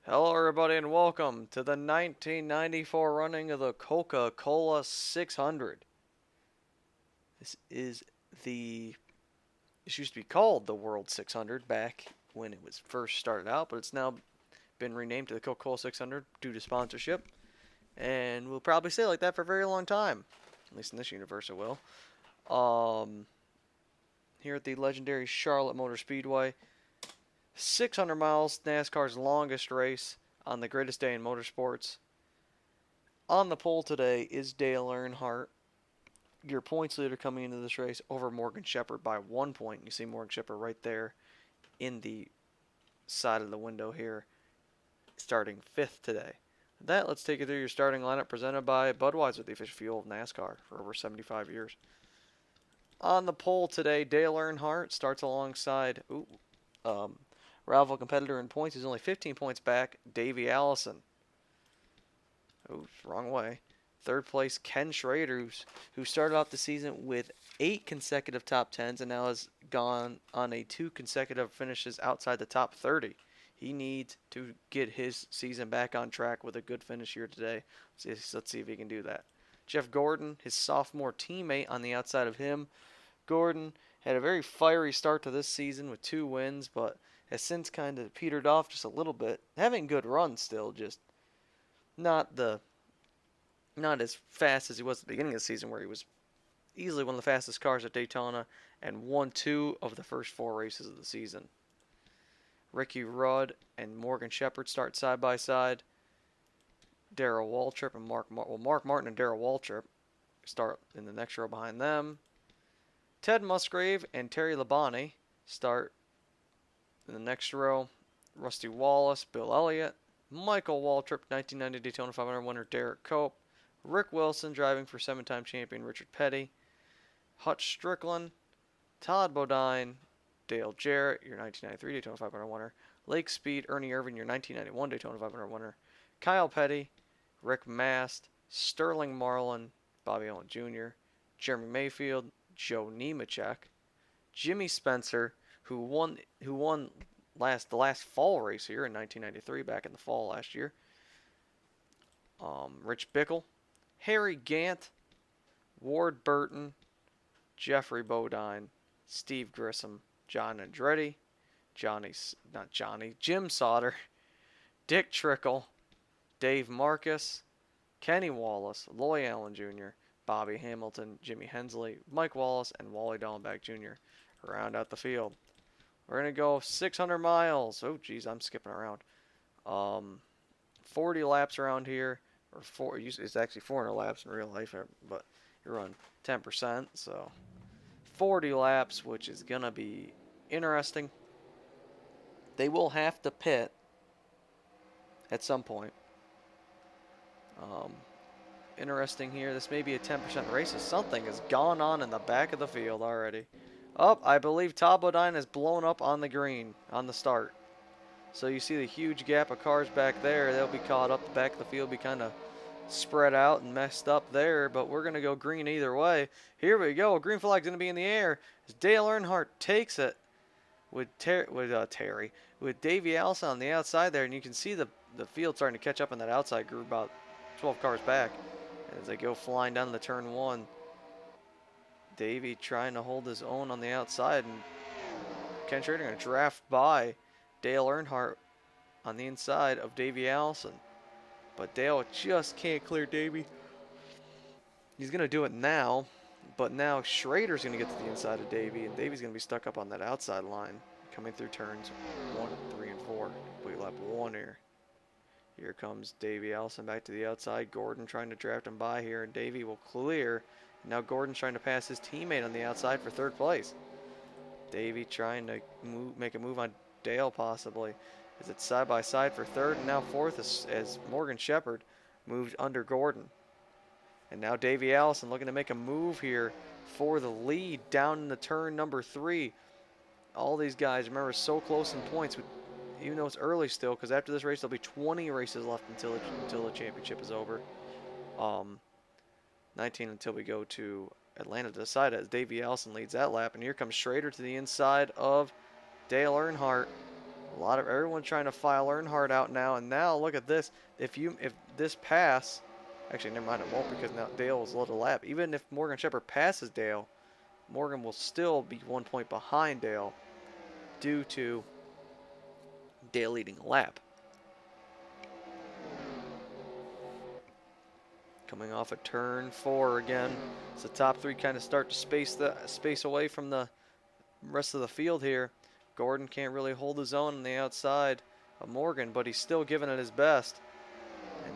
Hello, everybody, and welcome to the 1994 running of the Coca-Cola 600. This is the. This used to be called the World 600 back when it was first started out, but it's now been renamed to the Coca-Cola 600 due to sponsorship, and we'll probably stay like that for a very long time. At least in this universe, it will. Um, Here at the legendary Charlotte Motor Speedway, 600 miles, NASCAR's longest race on the greatest day in motorsports. On the pole today is Dale Earnhardt, your points leader coming into this race over Morgan Shepherd by 1 point. You see Morgan Shepherd right there in the side of the window here, starting fifth today. With that, let's take you through your starting lineup presented by Budweiser, the official fuel of NASCAR for over 75 years. On the pole today, Dale Earnhardt starts alongside rival competitor in points. He's only 15 points back, Davey Allison. Wrong way. Third place, Ken Schrader, who started off the season with 8 consecutive top 10s and now has gone on a 2 consecutive finishes outside the top 30. He needs to get his season back on track with a good finish here today. Let's see if he can do that. Jeff Gordon, his sophomore teammate on the outside of him. Gordon had a very fiery start to this season with 2 wins, but has since kind of petered off just a little bit. Having good runs still, just not as fast as he was at the beginning of the season, where he was easily one of the fastest cars at Daytona and won 2 of the first 4 races of the season. Ricky Rudd and Morgan Shepherd start side by side. Darrell Waltrip and Mark Martin and Darrell Waltrip start in the next row behind them. Ted Musgrave and Terry Labonte start in the next row. Rusty Wallace, Bill Elliott, Michael Waltrip, 1990 Daytona 500 winner Derek Cope, Rick Wilson driving for 7-time champion Richard Petty, Hutch Strickland, Todd Bodine, Dale Jarrett, your 1993 Daytona 500 winner, Lake Speed, Ernie Irvin, your 1991 Daytona 500 winner, Kyle Petty, Rick Mast, Sterling Marlin, Bobby Owen Jr., Jeremy Mayfield, Joe Nemechek, Jimmy Spencer, who won the last fall race here in 1993, back in the fall last year. Rich Bickle, Harry Gant, Ward Burton, Jeffrey Bodine, Steve Grissom, John Andretti, Jim Sauter, Dick Trickle, Dave Marcus, Kenny Wallace, Loy Allen Jr., Bobby Hamilton, Jimmy Hensley, Mike Wallace, and Wally Dallenbach Jr. round out the field. We're going to go 600 miles. Oh, geez, I'm skipping around. 40 laps around here. It's actually 400 laps in real life, but you run 10%, so 40 laps, which is going to be interesting. They will have to pit at some point. Interesting here. This may be a 10% race. Something has gone on in the back of the field already. I believe Todd Bodine has blown up on the green on the start. So you see the huge gap of cars back there. They'll be caught up. The back of the field will be kind of spread out and messed up there. But we're going to go green either way. Here we go. Green flag's going to be in the air as Dale Earnhardt takes it with Davey Allison on the outside there. And you can see the field starting to catch up in that outside group about 12 cars back as they go flying down the turn 1. Davey trying to hold his own on the outside, and Ken Schrader going to draft by Dale Earnhardt on the inside of Davey Allison. But Dale just can't clear Davey. He's going to do it now, but now Schrader's going to get to the inside of Davey, and Davey's going to be stuck up on that outside line coming through turns 1, 3, and 4. We lap 1 here. Here comes Davey Allison back to the outside. Gordon trying to draft him by here, and Davey will clear. Now Gordon's trying to pass his teammate on the outside for 3rd place. Davey trying to make a move on Dale possibly. As it's side by side for 3rd and now 4th as Morgan Shepherd moved under Gordon. And now Davey Allison looking to make a move here for the lead down in the turn number 3. All these guys, remember, so close in points, even though it's early still, because after this race there'll be 20 races left until the championship is over. 19 until we go to Atlanta to decide it, as Davey Allison leads that lap. And here comes Schrader to the inside of Dale Earnhardt. Everyone trying to file Earnhardt out now, and now look at this. If this pass, actually never mind, it won't, because now Dale was a little lap. Even if Morgan Shepherd passes Dale, Morgan will still be 1 point behind Dale due to Dale leading a lap. Coming off a turn 4 again. So the top 3 kind of start to space away from the rest of the field here. Gordon can't really hold his own on the outside of Morgan, but he's still giving it his best. And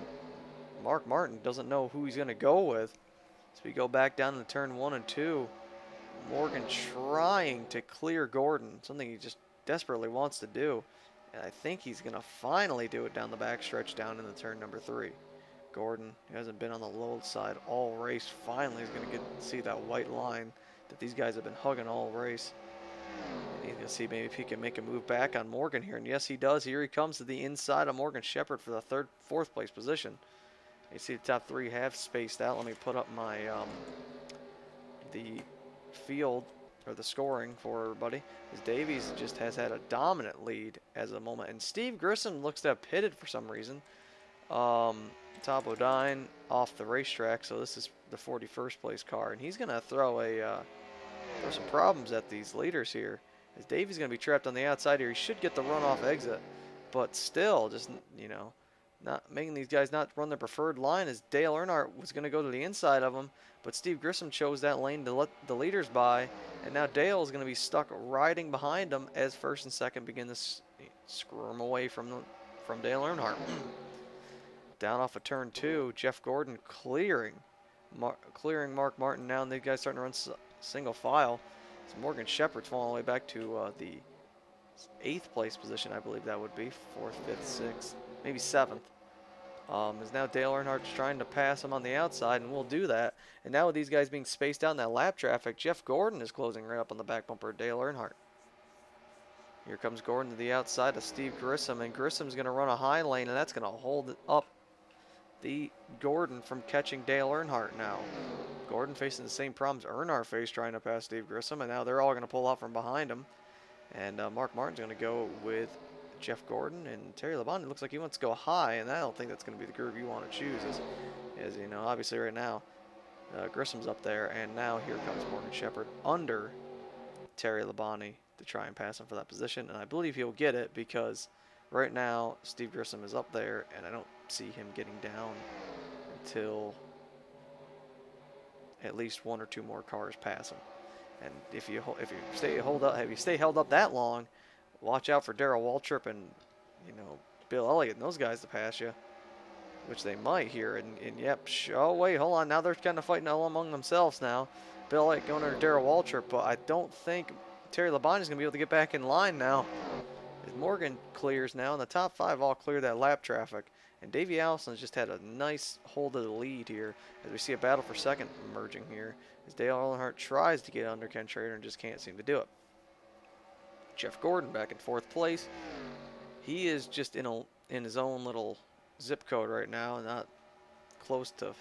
Mark Martin doesn't know who he's going to go with. So we go back down to turn 1 and 2. Morgan trying to clear Gordon, something he just desperately wants to do. And I think he's going to finally do it down the backstretch down in the turn number 3. Gordon, who hasn't been on the low side all race, finally is going to see that white line that these guys have been hugging all race. And he's going to see maybe if he can make a move back on Morgan here. And yes, he does. Here he comes to the inside of Morgan Shepherd for the fourth place position. You see the top 3 have spaced out. Let me put up my the field or the scoring for everybody. As Davies just has had a dominant lead as of the moment, and Steve Grissom looks to have pitted for some reason. Top O'Dine off the racetrack, so this is the 41st place car, and he's gonna throw some problems at these leaders here. As Davies gonna be trapped on the outside here, he should get the runoff exit, but still, just not making these guys not run their preferred line. As Dale Earnhardt was gonna go to the inside of him, but Steve Grissom chose that lane to let the leaders by, and now Dale is gonna be stuck riding behind him as first and second begin to squirm away from Dale Earnhardt. Down off of turn 2, Jeff Gordon clearing Mark Martin now, and these guys starting to run single file. So Morgan Shepherd's falling all the way back to the 8th place position, I believe that would be. 4th, 5th, 6th, maybe 7th. Is now Dale Earnhardt's trying to pass him on the outside, and we'll do that. And now with these guys being spaced out in that lap traffic, Jeff Gordon is closing right up on the back bumper of Dale Earnhardt. Here comes Gordon to the outside of Steve Grissom, and Grissom's going to run a high lane, and that's going to hold it up the Gordon from catching Dale Earnhardt now. Gordon facing the same problems Earnhardt faced trying to pass Steve Grissom, and now they're all going to pull out from behind him. And Mark Martin's going to go with Jeff Gordon, and Terry Labonte looks like he wants to go high, and I don't think that's going to be the groove you want to choose. As you know, obviously right now, Grissom's up there, and now here comes Morgan Shepherd under Terry Labonte to try and pass him for that position, and I believe he'll get it because right now Steve Grissom is up there, and I don't see him getting down until at least 1 or 2 more cars pass him. And if you stay held up that long, watch out for Darrell Waltrip and Bill Elliott and those guys to pass you, which they might here. And yep, oh wait, hold on, now they're kind of fighting all among themselves now. Bill Elliott going under Darrell Waltrip, but I don't think Terry Labonte is going to be able to get back in line now. As Morgan clears now, and the top 5 all clear that lap traffic. And Davey Allison has just had a nice hold of the lead here as we see a battle for second emerging here as Dale Earnhardt tries to get under Ken Schrader and just can't seem to do it. Jeff Gordon back in 4th place. He is just in his own little zip code right now, and not close to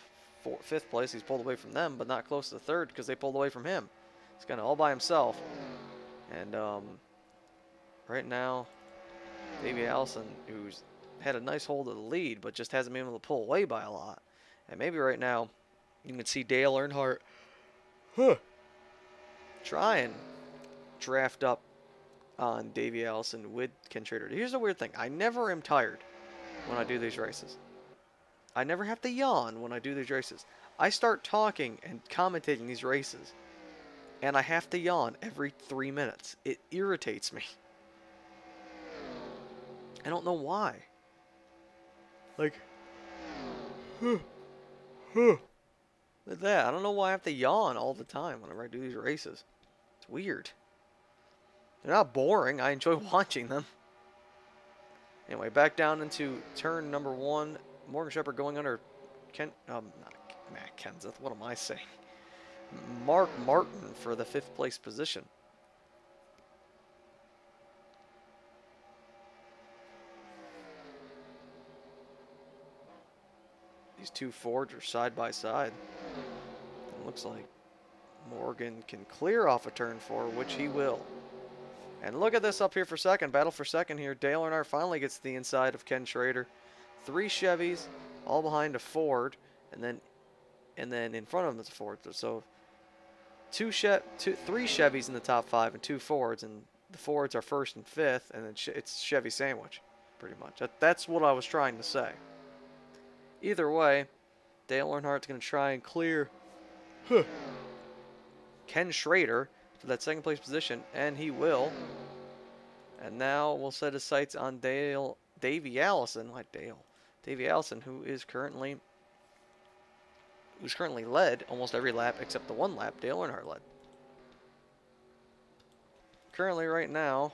5th place. He's pulled away from them, but not close to 3rd because they pulled away from him. He's kind of all by himself. And right now, Davey Allison, who's had a nice hold of the lead, but just hasn't been able to pull away by a lot. And maybe right now, you can see Dale Earnhardt try and draft up on Davey Allison with Ken Schrader. Here's the weird thing. I never am tired when I do these races. I never have to yawn when I do these races. I start talking and commentating these races, and I have to yawn every 3 minutes. It irritates me. I don't know why. Like, with that, I don't know why I have to yawn all the time whenever I do these races. It's weird. They're not boring. I enjoy watching them. Anyway, back down into turn number 1. Morgan Shepherd going under not Matt Kenseth. What am I saying? Mark Martin for the 5th place position. These 2 Fords are side by side. It looks like Morgan can clear off a turn 4, which he will. And look at this up here for second. Battle for second here. Dale Earnhardt finally gets to the inside of Ken Schrader. 3 Chevys, all behind a Ford, and then in front of him is a Ford. So 3 Chevys in the top 5 and 2 Fords, and the Fords are first and fifth, and then it's Chevy sandwich, pretty much. That's what I was trying to say. Either way, Dale Earnhardt's going to try and clear Ken Schrader to that second place position, and he will. And now we'll set his sights on Davey Allison. Why Dale? Davey Allison, who's currently led almost every lap except the one lap Dale Earnhardt led. Currently, right now,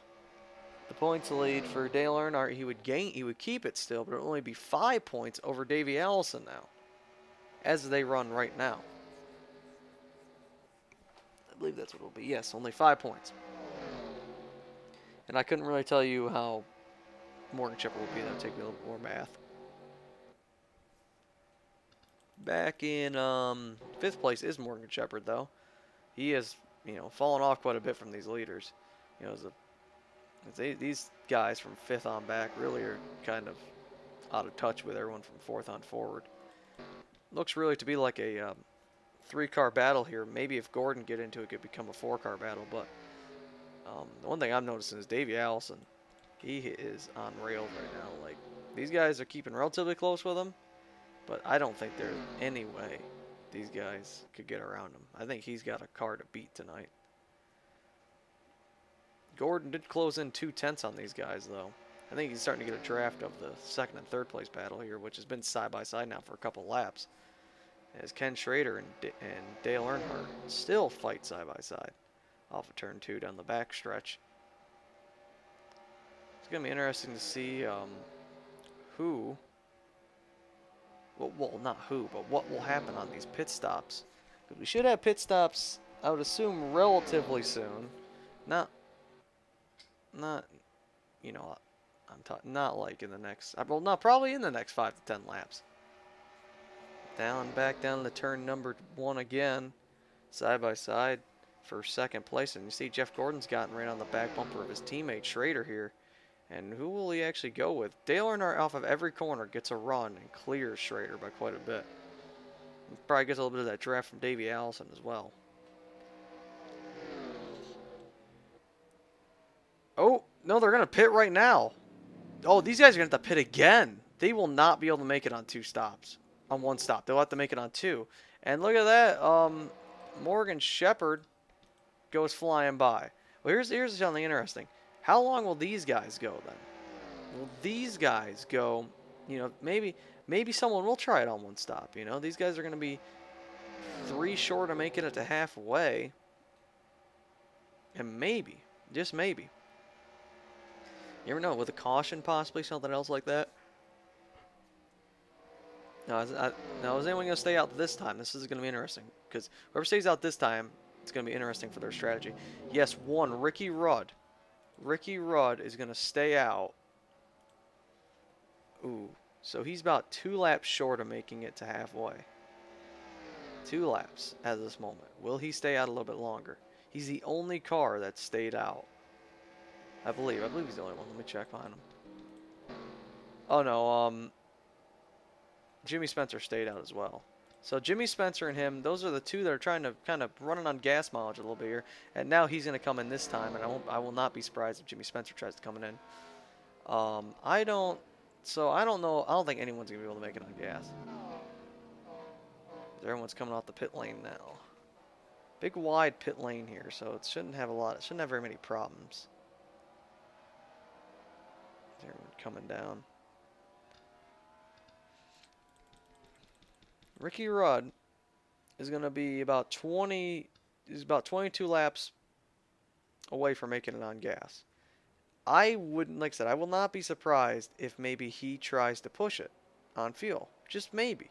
the points lead for Dale Earnhardt, he would keep it still, but it would only be 5 points over Davey Allison now, as they run right now. I believe that's what it'll be. Yes, only 5 points. And I couldn't really tell you how Morgan Shepherd would be. That would take me a little more math. Back in 5th place is Morgan Shepherd, though. He has, fallen off quite a bit from these leaders. These guys from 5th on back really are kind of out of touch with everyone from 4th on forward. Looks really to be like a 3-car battle here. Maybe if Gordon get into it, it could become a 4-car battle. But the one thing I'm noticing is Davey Allison. He is on rails right now. Like, these guys are keeping relatively close with him, but I don't think there's any way these guys could get around him. I think he's got a car to beat tonight. Gordon did close in 2/10 on these guys, though. I think he's starting to get a draft of the 2nd and 3rd place battle here, which has been side by side now for a couple laps. As Ken Schrader and Dale Earnhardt still fight side by side off of turn 2 down the back stretch. It's going to be interesting to see what will happen on these pit stops. Because we should have pit stops, I would assume, relatively soon. Not like in the next, well, not probably in the next 5 to 10 laps. Back down to turn number 1 again, side by side for 2nd place. And you see Jeff Gordon's gotten right on the back bumper of his teammate Schrader here. And who will he actually go with? Dale Earnhardt off of every corner gets a run and clears Schrader by quite a bit. Probably gets a little bit of that draft from Davey Allison as well. Oh, no, they're going to pit right now. Oh, these guys are going to have to pit again. They will not be able to make it on 2 stops. On 1 stop. They'll have to make it on 2. And look at that. Morgan Shepherd goes flying by. Well, here's something interesting. How long will these guys go then? Will these guys go, maybe someone will try it on 1 stop. These guys are going to be 3 short of making it to halfway. And maybe, just maybe. You ever know, with a caution possibly, something else like that? Now, is anyone going to stay out this time? This is going to be interesting. Because whoever stays out this time, it's going to be interesting for their strategy. Yes, Ricky Rudd. Ricky Rudd is going to stay out. Ooh, so he's about 2 laps short of making it to halfway. 2 laps at this moment. Will he stay out a little bit longer? He's the only car that stayed out. I believe he's the only one. Let me check behind him. Oh no, Jimmy Spencer stayed out as well. So Jimmy Spencer and him, those are the 2 that are trying to kind of running on gas mileage a little bit here. And now he's going to come in this time, and I will not be surprised if Jimmy Spencer tries to come in. I don't know. I don't think anyone's going to be able to make it on gas. Everyone's coming off the pit lane now. Big wide pit lane here, so it shouldn't have very many problems. Everyone coming down. Ricky Rudd is going to be about 22 laps away from making it on gas. I will not be surprised if maybe he tries to push it on fuel. Just maybe.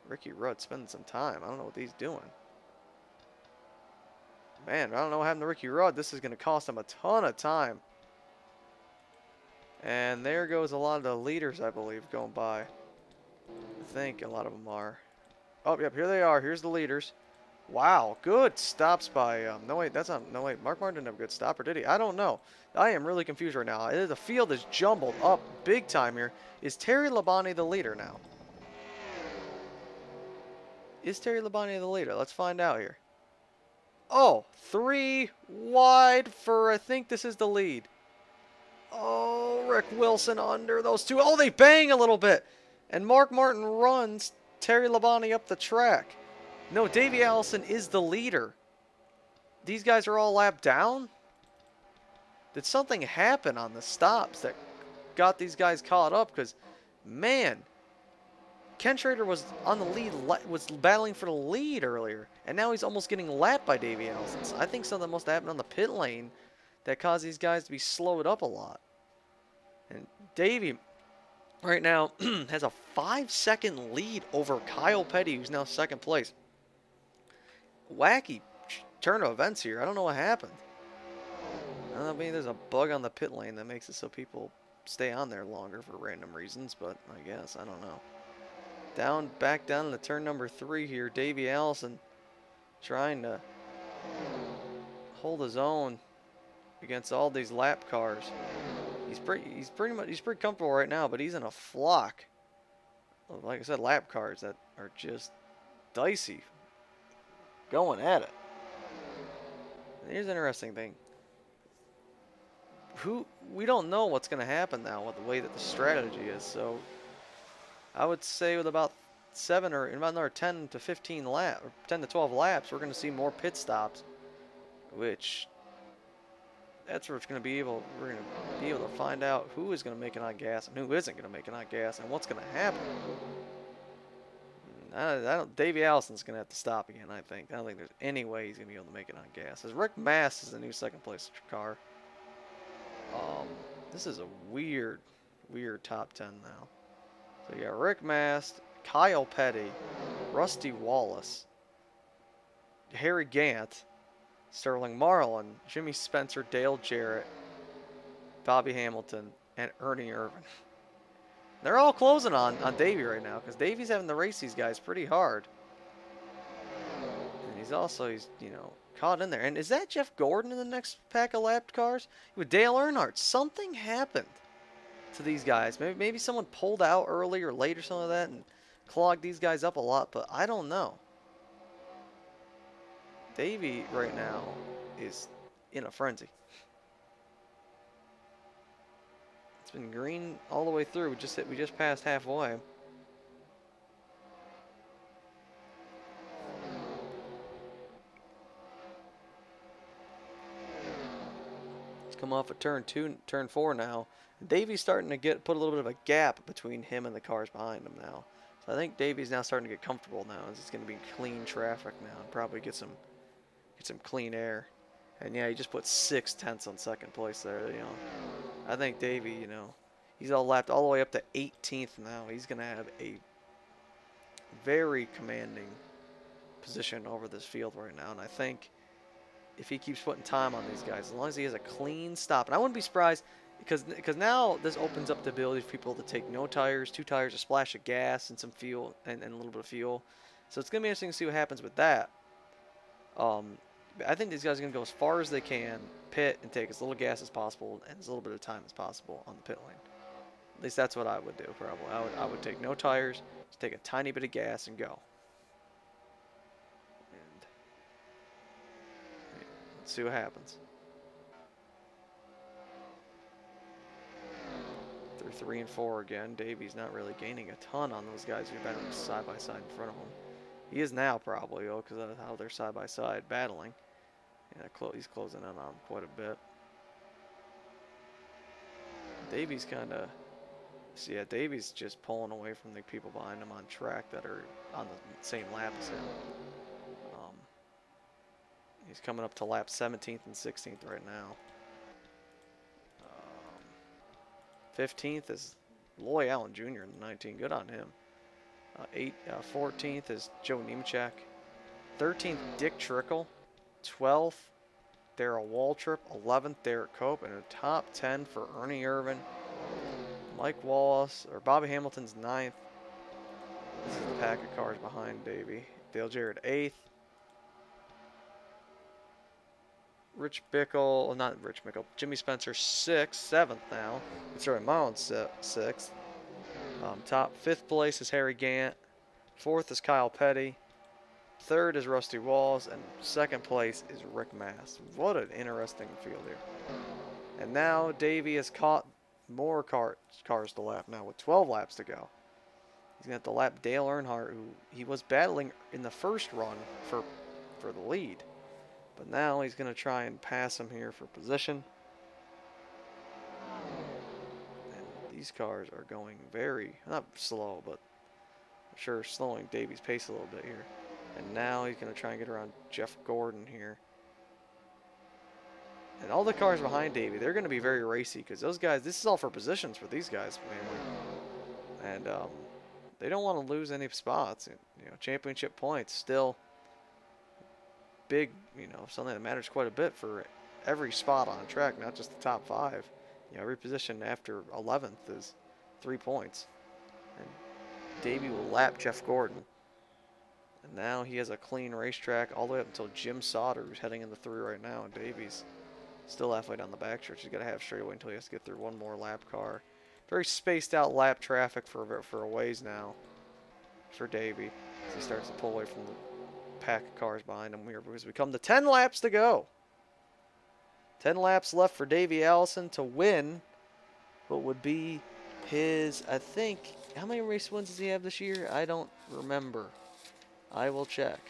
Ricky Rudd spending some time. I don't know what he's doing. Man, I don't know what happened to Ricky Rudd. This is going to cost him a ton of time. And there goes a lot of the leaders, I believe, going by. I think a lot of them are. Oh, yep, here they are. Here's the leaders. Wow, good stops by, no wait, that's not, no wait, Mark Martin didn't have a good stop, or did he? I don't know. I am really confused right now. The field is jumbled up big time here. Is Terry Labonte the leader now? Is Terry Labonte the leader? Let's find out here. Oh, 3 wide for, I think this is the lead. Oh, Rick Wilson under those two. Oh, they bang a little bit. And Mark Martin runs Terry Labonte up the track. No, Davey Allison is the leader. These guys are all lapped down? Did something happen on the stops that got these guys caught up? Because, man, Ken Schrader was on the lead, was battling for the lead earlier, and now he's almost getting lapped by Davey Allison. So I think something must have happened on the pit lane that caused these guys to be slowed up a lot. And Davey, right now, has a 5-second lead over Kyle Petty, who's now second place. Wacky turn of events here. I don't know what happened. I mean, there's a bug on the pit lane that makes it so people stay on there longer for random reasons, but I guess, I don't know. Back down to turn number 3 here. Davey Allison trying to hold his own against all these lap cars. He's pretty comfortable right now, but he's in a flock of, like I said, lap cars that are just dicey, going at it. And here's an interesting thing. We don't know what's going to happen now with the way that the strategy is. So I would say with about about another 10 to 15 laps, or 10 to 12 laps, we're going to see more pit stops, which that's where we're going to be able to find out who is going to make it on gas and who isn't going to make it on gas and what's going to happen. Davey Allison's going to have to stop again, I think. I don't think there's any way he's going to be able to make it on gas. As Rick Mast is the new second place car. This is a weird top 10 now. So you got Rick Mast, Kyle Petty, Rusty Wallace, Harry Gant, Sterling Marlin, Jimmy Spencer, Dale Jarrett, Bobby Hamilton, and Ernie Irvin. They're all closing on Davey right now because Davey's having to race these guys pretty hard. And he's caught in there. And is that Jeff Gordon in the next pack of lapped cars? With Dale Earnhardt, something happened to these guys. Maybe someone pulled out early or late or something like that and clogged these guys up a lot, but I don't know. Davey right now is in a frenzy. It's been green all the way through. We just passed halfway. Come off of turn 4 now. Davey's starting to put a little bit of a gap between him and the cars behind him now. So I think Davey's now starting to get comfortable now. It's going to be clean traffic now and probably get some clean air. And yeah, he just put 6/10 on second place there. I think Davey, he's all lapped all the way up to 18th now. He's going to have a very commanding position over this field right now, and I think if he keeps putting time on these guys, as long as he has a clean stop. And I wouldn't be surprised because now this opens up the ability for people to take no tires, 2 tires, a splash of gas and some fuel and a little bit of fuel. So it's going to be interesting to see what happens with that. I think these guys are going to go as far as they can, pit, and take as little gas as possible and as little bit of time as possible on the pit lane. At least that's what I would do, probably. I would take no tires, just take a tiny bit of gas and go. Let's see what happens. They're 3 and 4 again. Davey's not really gaining a ton on those guys who are battling side by side in front of him. He is now probably, because of how they're side by side battling. Yeah, he's closing in on him quite a bit. Davey's kind of, Davey's just pulling away from the people behind him on track that are on the same lap as him. He's coming up to lap 17th and 16th right now. 15th is Loy Allen Jr. in the 19. Good on him. 14th is Joe Nemechek. 13th, Dick Trickle. 12th, Darrell Waltrip. 11th, Derek Cope. And a top 10 for Ernie Irvin. Mike Wallace, or Bobby Hamilton's 9th. This is the pack of cars behind Davey. Dale Jarrett 8th. Rich Bickle, well, not Rich Bickle, Jimmy Spencer 6th, 7th now. Sorry, Mullins 6th. Top 5th place is Harry Gant. 4th is Kyle Petty. 3rd is Rusty Walls, and 2nd place is Rick Mast. What an interesting field here. And now Davey has caught more cars to lap now with 12 laps to go. He's going to have to lap Dale Earnhardt, who he was battling in the first run for the lead. But now he's going to try and pass him here for position. And these cars are going very, not slow, but I'm sure slowing Davey's pace a little bit here. And now he's going to try and get around Jeff Gordon here. And all the cars behind Davey, they're going to be very racy because those guys, this is all for positions for these guys mainly. And they don't want to lose any spots. You know, championship points still big, you know, something that matters quite a bit for every spot on a track, not just the top 5. You know, every position after 11th is 3 points. And Davey will lap Jeff Gordon. And now he has a clean racetrack all the way up until Jim Sauter, who's heading in the 3 right now, and Davey's still halfway down the backstretch. He's got to have straightaway until he has to get through one more lap car. Very spaced out lap traffic for a ways now for Davey as he starts to pull away from the pack of cars behind him here because we come to 10 laps to go. 10 laps left for Davey Allison to win what would be his, I think, how many race wins does he have this year? I don't remember. I will check.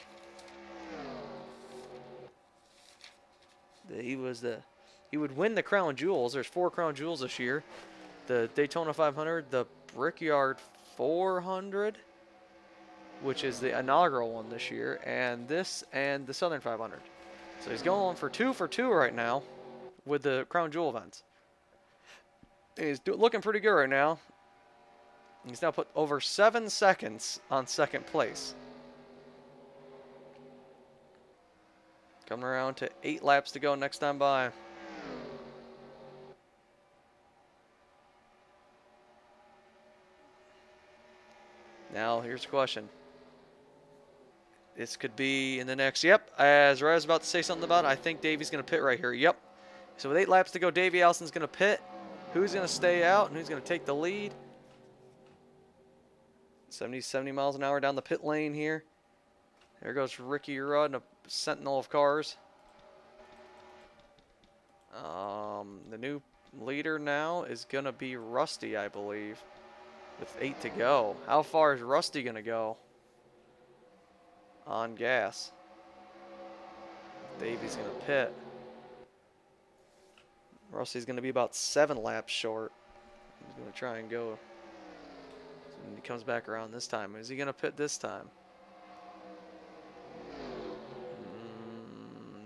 He would win the Crown Jewels. There's 4 Crown Jewels this year. The Daytona 500, the Brickyard 400, which is the inaugural one this year, and this and the Southern 500. So he's going for 2 for 2 right now with the Crown Jewel events. He's looking pretty good right now. He's now put over 7 seconds on 2nd place. Coming around to 8 laps to go next time by. Now, here's the question. This could be in the next, yep, as Raz was about to say something about it, I think Davey's going to pit right here. Yep. So with 8 laps to go, Davey Allison's going to pit. Who's going to stay out and who's going to take the lead? 70 miles an hour down the pit lane here. There goes Ricky Rudd and a sentinel of cars. The new leader now is going to be Rusty, I believe, with 8 to go. How far is Rusty going to go on gas? Davey's going to pit. Rusty's going to be about 7 laps short. He's going to try and go. And he comes back around this time. Is he going to pit this time?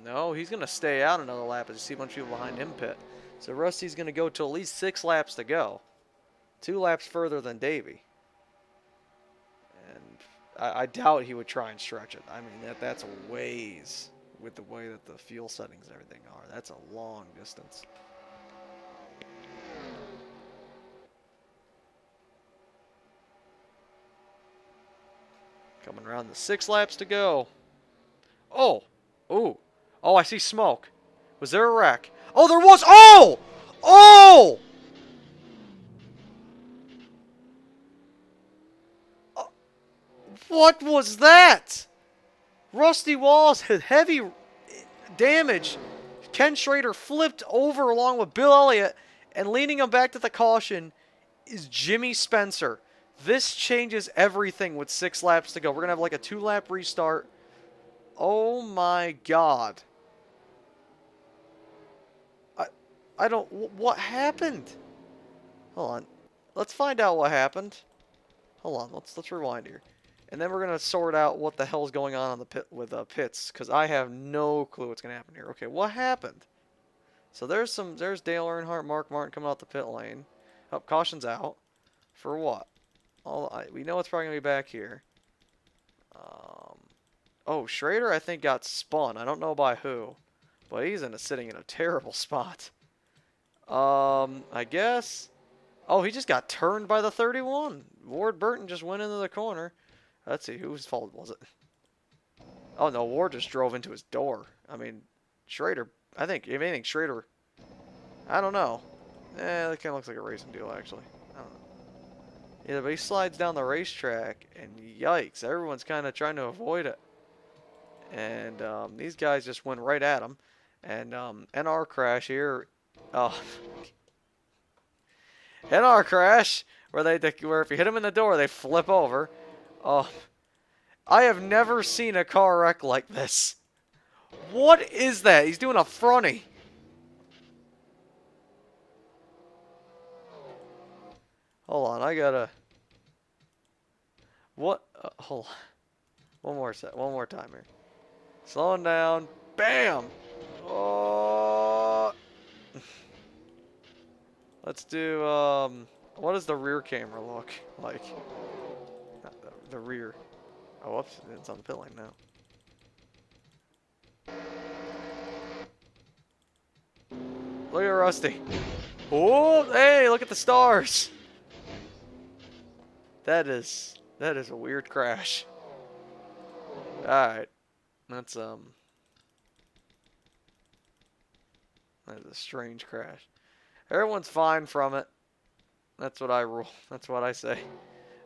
No, he's going to stay out another lap as you see a bunch of people behind him pit. So Rusty's going to go to at least 6 laps to go. 2 laps further than Davey. And I doubt he would try and stretch it. I mean, that's a ways with the way that the fuel settings and everything are. That's a long distance. Coming around the 6 laps to go. Oh! Ooh. Oh, I see smoke. Was there a wreck? Oh, there was! Oh! Oh! What was that? Rusty Walls had heavy damage. Ken Schrader flipped over along with Bill Elliott, and leading him back to the caution is Jimmy Spencer. This changes everything with 6 laps to go. We're going to have like a 2-lap restart. Oh my God. I don't... What happened? Hold on. Let's find out what happened. Hold on. Let's rewind here. And then we're going to sort out what the hell's going on the pit with pits, because I have no clue what's going to happen here. Okay, what happened? So there's Dale Earnhardt, Mark Martin coming out the pit lane. Oh, caution's out. For what? We know it's probably going to be back here. Oh, Schrader, I think, got spun. I don't know by who. But he's sitting in a terrible spot. I guess... Oh, he just got turned by the 31. Ward Burton just went into the corner. Let's see, whose fault was it? Oh, no, Ward just drove into his door. I mean, Schrader I think, if anything, Schrader. I don't know. That kind of looks like a racing deal, actually. I don't know. Yeah, but he slides down the racetrack, and yikes, everyone's kind of trying to avoid it. And these guys just went right at him. And NR crash here. Oh, NR crash where where if you hit them in the door, they flip over. Oh, I have never seen a car wreck like this. What is that? He's doing a fronty. Hold on, I gotta. What? Hold on. One more time here. Slowing down. Bam! Oh. Let's do, what does the rear camera look like? Not the rear. Oh, whoops, it's on the pit lane now. Look at Rusty. Oh, hey, look at the stars. That is a weird crash. Alright. That's a strange crash. Everyone's fine from it. That's what I rule. That's what I say. I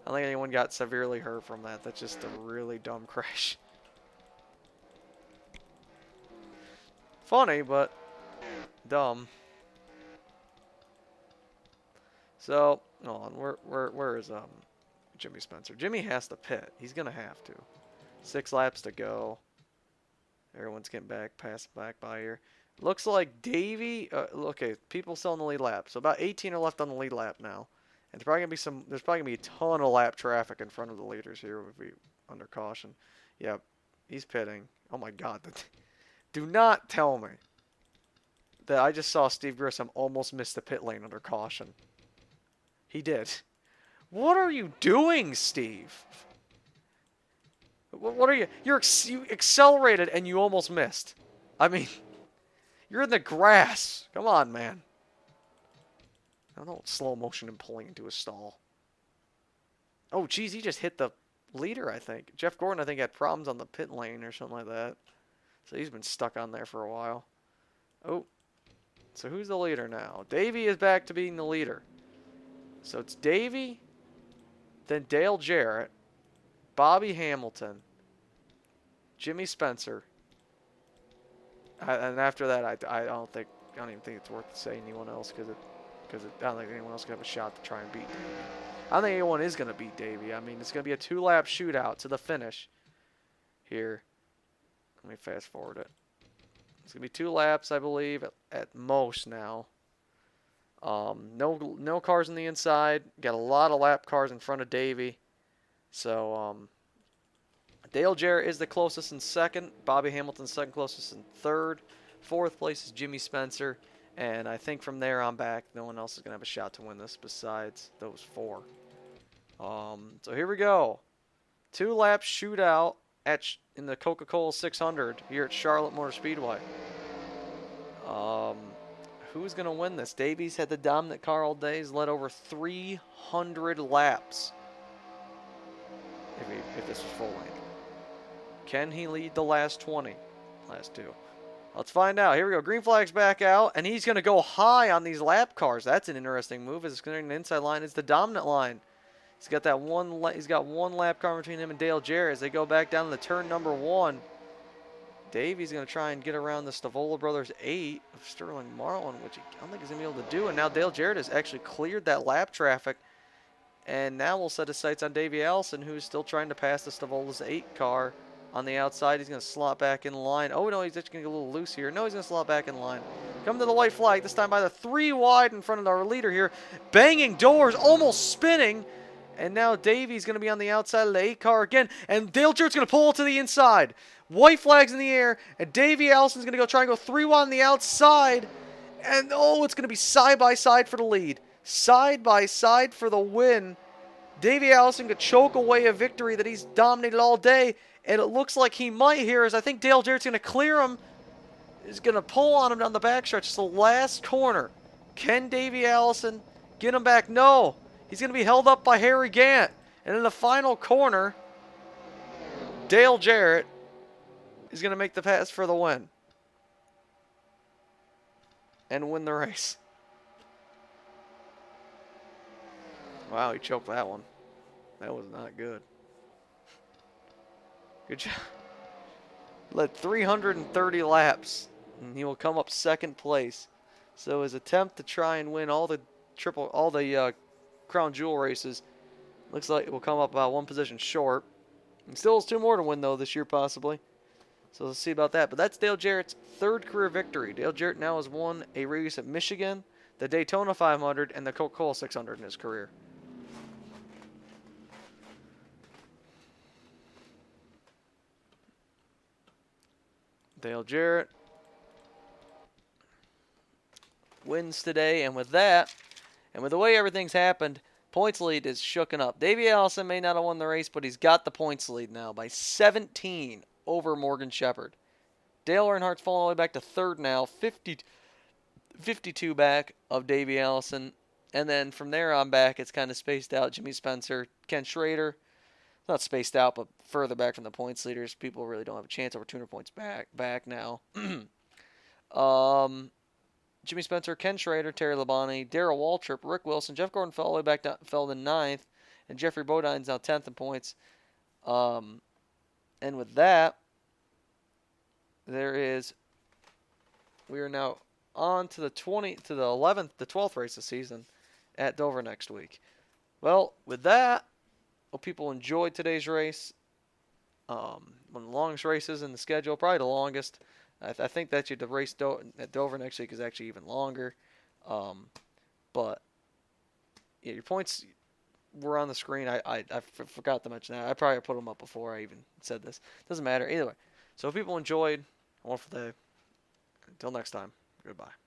don't think anyone got severely hurt from that. That's just a really dumb crash. Funny, but dumb. So, hold on. Where is Jimmy Spencer? Jimmy has to pit. He's gonna have to. 6 laps to go. Everyone's getting passing back by here. Looks like Davey. Okay, people still in the lead lap. So about 18 are left on the lead lap now, and there's probably gonna be a ton of lap traffic in front of the leaders here. If we under caution. Yep, he's pitting. Oh my God! Do not tell me that I just saw Steve Grissom almost miss the pit lane under caution. He did. What are you doing, Steve? What are you? You accelerated and you almost missed. I mean, you're in the grass. Come on, man. I don't slow motion and pulling into a stall. Oh, geez, he just hit the leader, I think. Jeff Gordon, I think, had problems on the pit lane or something like that. So he's been stuck on there for a while. Oh, so who's the leader now? Davey is back to being the leader. So it's Davey, then Dale Jarrett, Bobby Hamilton, Jimmy Spencer, and after that, I don't even think it's worth saying anyone else because I don't think anyone else can have a shot to try and beat Davey. I don't think anyone is going to beat Davey. I mean, it's going to be a 2-lap shootout to the finish here. Let me fast forward it. It's going to be 2 laps, I believe, at most now. No cars on the inside. Got a lot of lap cars in front of Davey. So, Dale Jarrett is the closest in second. Bobby Hamilton's second closest in third. Fourth place is Jimmy Spencer. And I think from there on back, no one else is going to have a shot to win this besides those 4. So here we go. 2-lap shootout in the Coca-Cola 600 here at Charlotte Motor Speedway. Who's going to win this? Davey's had the dominant car all day. He's led over 300 laps. If this was full length. Can he lead the last 20? Last 2. Let's find out. Here we go. Green flag's back out, and he's going to go high on these lap cars. That's an interesting move. As considering the inside line is the dominant line. He's got that he's got 1 lap car between him and Dale Jarrett as they go back down to the turn number 1. Davey's going to try and get around the Stavola Brothers 8 of Sterling Marlin, which I don't think he's going to be able to do. And now Dale Jarrett has actually cleared that lap traffic. And now we'll set his sights on Davey Allison, who's still trying to pass the Stavola's 8 car on the outside. He's going to slot back in line. Oh, no, he's actually going to get a little loose here. No, he's going to slot back in line. Come to the white flag, this time by the 3 wide in front of our leader here. Banging doors, almost spinning. And now Davey's going to be on the outside of the 8 car again. And Dale Jarrett's going to pull to the inside. White flag's in the air. And Davey Allison's going to try and go 3 wide on the outside. And, oh, it's going to be side by side for the lead. Side by side for the win. Davey Allison could choke away a victory that he's dominated all day. And it looks like he might here as I think Dale Jarrett's going to clear him. He's going to pull on him down the backstretch. It's the last corner. Can Davey Allison get him back? No. He's going to be held up by Harry Gant. And in the final corner, Dale Jarrett is going to make the pass for the win. and win the race. Wow, he choked that one. That was not good. Good job. Led 330 laps, and he will come up second place. So his attempt to try and win all the Crown Jewel races looks like it will come up about one position short. He still has 2 more to win though this year possibly. So let's see about that. But that's Dale Jarrett's 3rd career victory. Dale Jarrett now has won a race at Michigan, the Daytona 500, and the Coca-Cola 600 in his career. Dale Jarrett wins today, and with that, and with the way everything's happened, points lead is shooken up. Davey Allison may not have won the race, but he's got the points lead now by 17 over Morgan Shepherd. Dale Earnhardt's fallen all the way back to 3rd now, 52 back of Davey Allison. And then from there on back, it's kind of spaced out. Jimmy Spencer, Ken Schrader. Not spaced out, but further back from the points leaders. People really don't have a chance. Over 200 points back now. Jimmy Spencer, Ken Schrader, Terry Labonte, Darrell Waltrip, Rick Wilson, Jeff Gordon fell all the way back down, fell to 9th, and Jeffrey Bodine's now 10th in points. And with that, we are now on to the 12th race of the season at Dover next week. Well, with that, hope people enjoyed today's race. One of the longest races in the schedule, probably the longest. I think that the race at Dover next week is actually even longer. But yeah, your points were on the screen. I forgot to mention that. I probably put them up before I even said this. Doesn't matter. Either way. So if people enjoyed, a wonderful day. Until next time, goodbye.